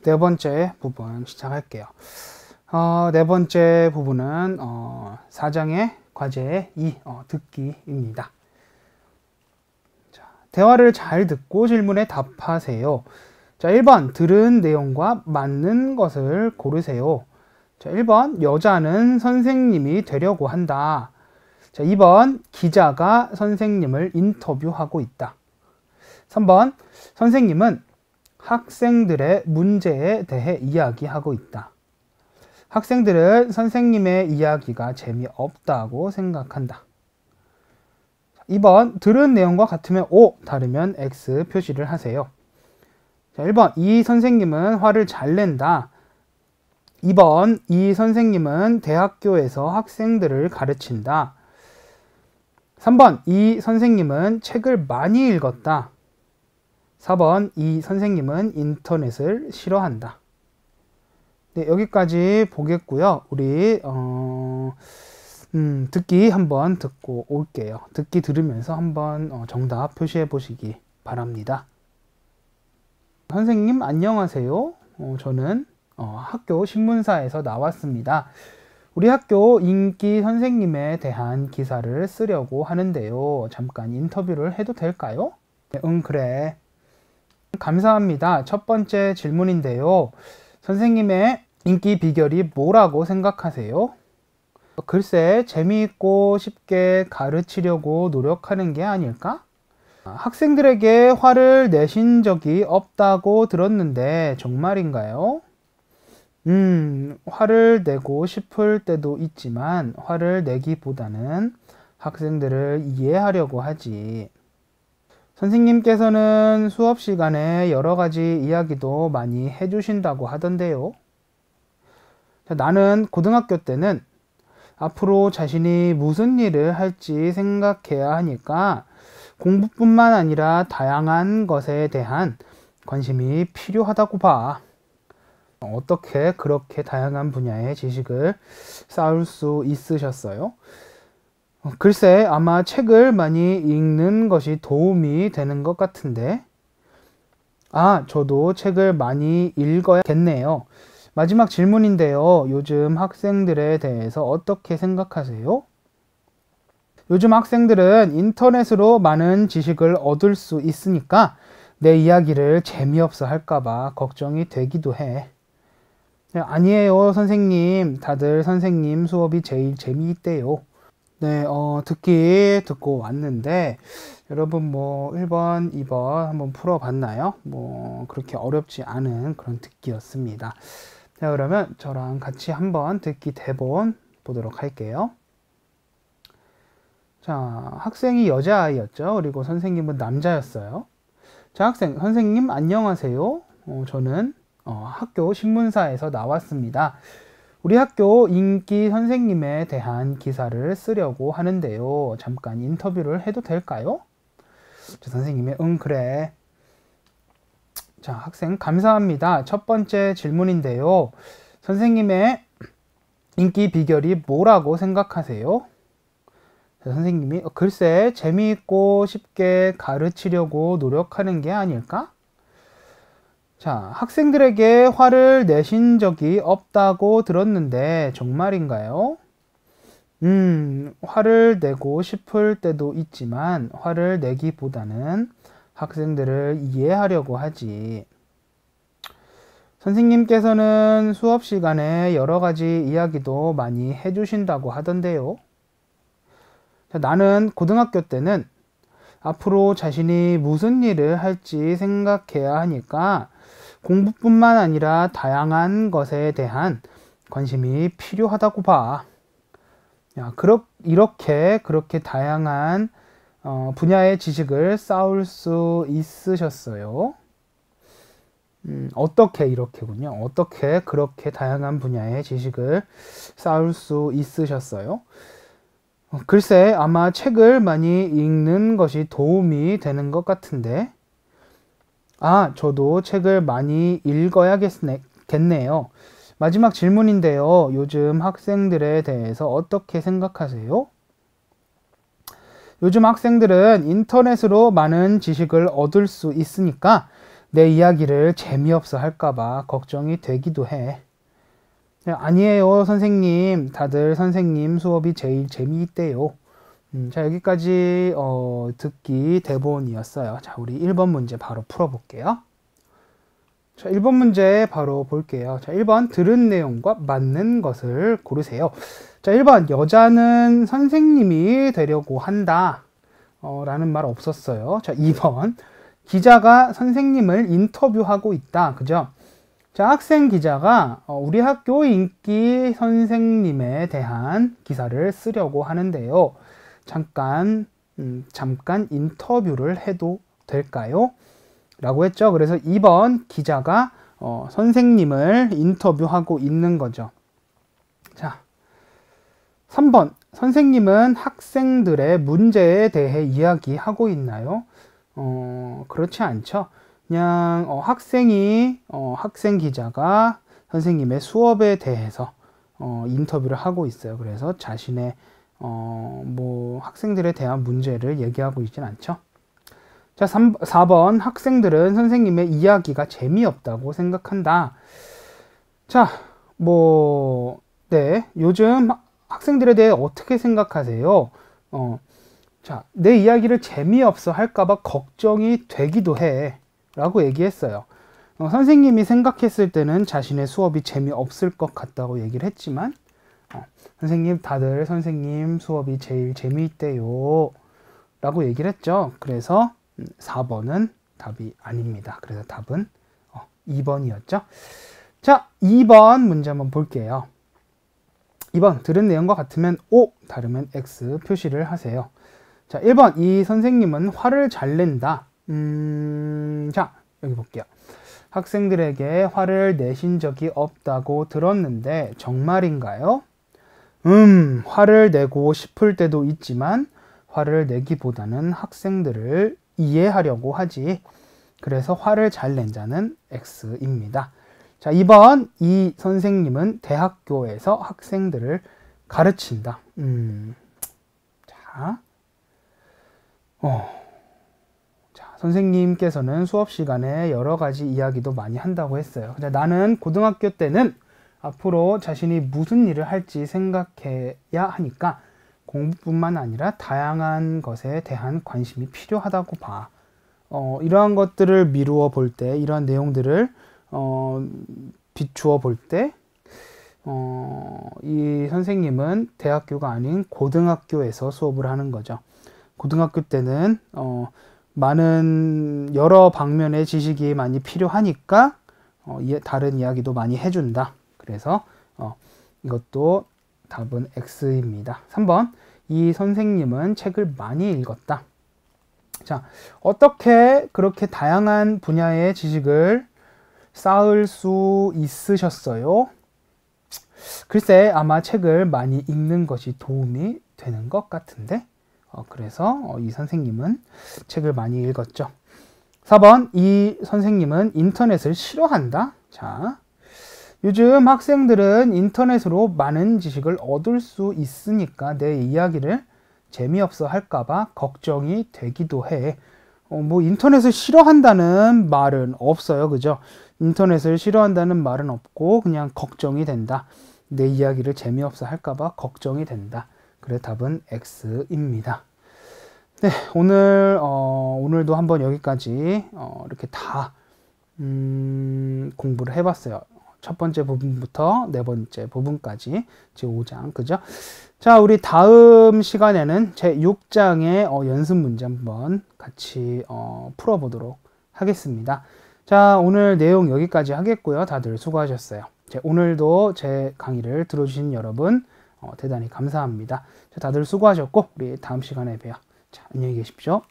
네 번째 부분 시작할게요. 네 번째 부분은 4장의 과제 2 듣기입니다. 자, 대화를 잘 듣고 질문에 답하세요. 자, 1번 들은 내용과 맞는 것을 고르세요. 자, 1번 여자는 선생님이 되려고 한다. 자, 2번 기자가 선생님을 인터뷰하고 있다. 3번 선생님은 학생들의 문제에 대해 이야기하고 있다. 학생들은 선생님의 이야기가 재미없다고 생각한다. 2번 들은 내용과 같으면 O, 다르면 X 표시를 하세요. 자, 1번 이 선생님은 화를 잘 낸다. 2번 이 선생님은 대학교에서 학생들을 가르친다. 3번 이 선생님은 책을 많이 읽었다. 4번 이 선생님은 인터넷을 싫어한다. 네, 여기까지 보겠고요. 우리 듣기 한번 듣고 올게요. 듣기 들으면서 한번 정답 표시해 보시기 바랍니다. 선생님 안녕하세요. 저는 학교 신문사에서 나왔습니다. 우리 학교 인기 선생님에 대한 기사를 쓰려고 하는데요. 잠깐 인터뷰를 해도 될까요? 네, 그래. 감사합니다. 첫 번째 질문인데요. 선생님의 인기 비결이 뭐라고 생각하세요? 글쎄, 재미있고 쉽게 가르치려고 노력하는 게 아닐까? 학생들에게 화를 내신 적이 없다고 들었는데 정말인가요? 화를 내고 싶을 때도 있지만 화를 내기보다는 학생들을 이해하려고 하지. 선생님께서는 수업 시간에 여러 가지 이야기도 많이 해주신다고 하던데요. 나는 고등학교 때는 앞으로 자신이 무슨 일을 할지 생각해야 하니까 공부뿐만 아니라 다양한 것에 대한 관심이 필요하다고 봐. 어떻게 그렇게 다양한 분야의 지식을 쌓을 수 있으셨어요? 글쎄, 아마 책을 많이 읽는 것이 도움이 되는 것 같은데. 저도 책을 많이 읽어야겠네요. 마지막 질문인데요. 요즘 학생들에 대해서 어떻게 생각하세요? 요즘 학생들은 인터넷으로 많은 지식을 얻을 수 있으니까 내 이야기를 재미없어 할까봐 걱정이 되기도 해. 아니에요, 선생님. 다들 선생님 수업이 제일 재미있대요. 네, 듣기 듣고 왔는데, 여러분 1번, 2번 한번 풀어봤나요? 그렇게 어렵지 않은 그런 듣기였습니다. 자, 그러면 저랑 같이 한번 듣기 대본 보도록 할게요. 자, 학생이 여자아이였죠. 그리고 선생님은 남자였어요. 자, 선생님 안녕하세요. 저는 학교 신문사에서 나왔습니다. 우리 학교 인기 선생님에 대한 기사를 쓰려고 하는데요. 잠깐 인터뷰를 해도 될까요? 자, 선생님이 그래. 자, 학생 감사합니다. 첫 번째 질문인데요. 선생님의 인기 비결이 뭐라고 생각하세요? 자, 선생님이 글쎄, 재미있고 쉽게 가르치려고 노력하는 게 아닐까? 자, 학생들에게 화를 내신 적이 없다고 들었는데 정말인가요? 화를 내고 싶을 때도 있지만 화를 내기보다는 학생들을 이해하려고 하지. 선생님께서는 수업 시간에 여러 가지 이야기도 많이 해주신다고 하던데요. 자, 나는 고등학교 때는 앞으로 자신이 무슨 일을 할지 생각해야 하니까 공부뿐만 아니라 다양한 것에 대한 관심이 필요하다고 봐. 그렇게 다양한 분야의 지식을 쌓을 수 있으셨어요. 어떻게 이렇게군요. 어떻게 그렇게 다양한 분야의 지식을 쌓을 수 있으셨어요? 글쎄, 아마 책을 많이 읽는 것이 도움이 되는 것 같은데. 저도 책을 많이 읽어야겠네요. 마지막 질문인데요. 요즘 학생들에 대해서 어떻게 생각하세요? 요즘 학생들은 인터넷으로 많은 지식을 얻을 수 있으니까 내 이야기를 재미없어 할까봐 걱정이 되기도 해. 아니에요, 선생님. 다들 선생님 수업이 제일 재미있대요. 자, 여기까지 듣기 대본이었어요. 자, 우리 1번 문제 바로 풀어볼게요. 자, 1번 문제 바로 볼게요. 자, 1번 들은 내용과 맞는 것을 고르세요. 자, 1번 여자는 선생님이 되려고 한다 라는 말 없었어요. 자, 2번 기자가 선생님을 인터뷰하고 있다. 그죠? 자, 학생 기자가 우리 학교 인기 선생님에 대한 기사를 쓰려고 하는데요. 잠깐 인터뷰를 해도 될까요? 라고 했죠. 그래서 2번 기자가 선생님을 인터뷰하고 있는 거죠. 자, 3번 선생님은 학생들의 문제에 대해 이야기하고 있나요? 그렇지 않죠. 그냥 학생 기자가 선생님의 수업에 대해서 인터뷰를 하고 있어요. 그래서 자신의 학생들에 대한 문제를 얘기하고 있진 않죠. 자, 4번 학생들은 선생님의 이야기가 재미없다고 생각한다. 자, 네, 요즘 학생들에 대해 어떻게 생각하세요? 자, 내 이야기를 재미없어 할까봐 걱정이 되기도 해 라고 얘기했어요. 선생님이 생각했을 때는 자신의 수업이 재미없을 것 같다고 얘기를 했지만 선생님, 다들 선생님 수업이 제일 재미있대요 라고 얘기를 했죠. 그래서 4번은 답이 아닙니다. 그래서 답은 2번이었죠. 자, 2번 문제 한번 볼게요. 2번 들은 내용과 같으면 O, 다르면 X 표시를 하세요. 자, 1번 이 선생님은 화를 잘 낸다. 자, 여기 볼게요. 학생들에게 화를 내신 적이 없다고 들었는데 정말인가요? 화를 내고 싶을 때도 있지만 화를 내기보다는 학생들을 이해하려고 하지. 그래서 화를 잘 낸 자는 X입니다. 자, 2번 이 선생님은 대학교에서 학생들을 가르친다. 자, 선생님께서는 수업 시간에 여러 가지 이야기도 많이 한다고 했어요. 근데 나는 고등학교 때는 앞으로 자신이 무슨 일을 할지 생각해야 하니까 공부뿐만 아니라 다양한 것에 대한 관심이 필요하다고 봐. 이러한 것들을 미루어 볼 때, 이러한 내용들을 비추어 볼 때, 이 선생님은 대학교가 아닌 고등학교에서 수업을 하는 거죠. 고등학교 때는 많은 여러 방면의 지식이 많이 필요하니까 다른 이야기도 많이 해준다. 그래서 이것도 답은 X입니다. 3번 이 선생님은 책을 많이 읽었다. 자, 어떻게 그렇게 다양한 분야의 지식을 쌓을 수 있으셨어요? 글쎄, 아마 책을 많이 읽는 것이 도움이 되는 것 같은데 그래서 이 선생님은 책을 많이 읽었죠. 4번 이 선생님은 인터넷을 싫어한다. 자, 요즘 학생들은 인터넷으로 많은 지식을 얻을 수 있으니까 내 이야기를 재미없어 할까봐 걱정이 되기도 해. 인터넷을 싫어한다는 말은 없어요. 그죠? 인터넷을 싫어한다는 말은 없고 그냥 걱정이 된다. 내 이야기를 재미없어 할까봐 걱정이 된다. 그래 답은 X입니다. 네, 오늘도 한번 여기까지 이렇게 다 공부를 해봤어요. 첫 번째 부분부터 네 번째 부분까지 제5장, 그죠? 자, 우리 다음 시간에는 제6장의 연습 문제 한번 같이 풀어보도록 하겠습니다. 자, 오늘 내용 여기까지 하겠고요. 다들 수고하셨어요. 오늘도 제 강의를 들어주신 여러분 대단히 감사합니다. 자, 다들 수고하셨고 우리 다음 시간에 봬요. 자, 안녕히 계십시오.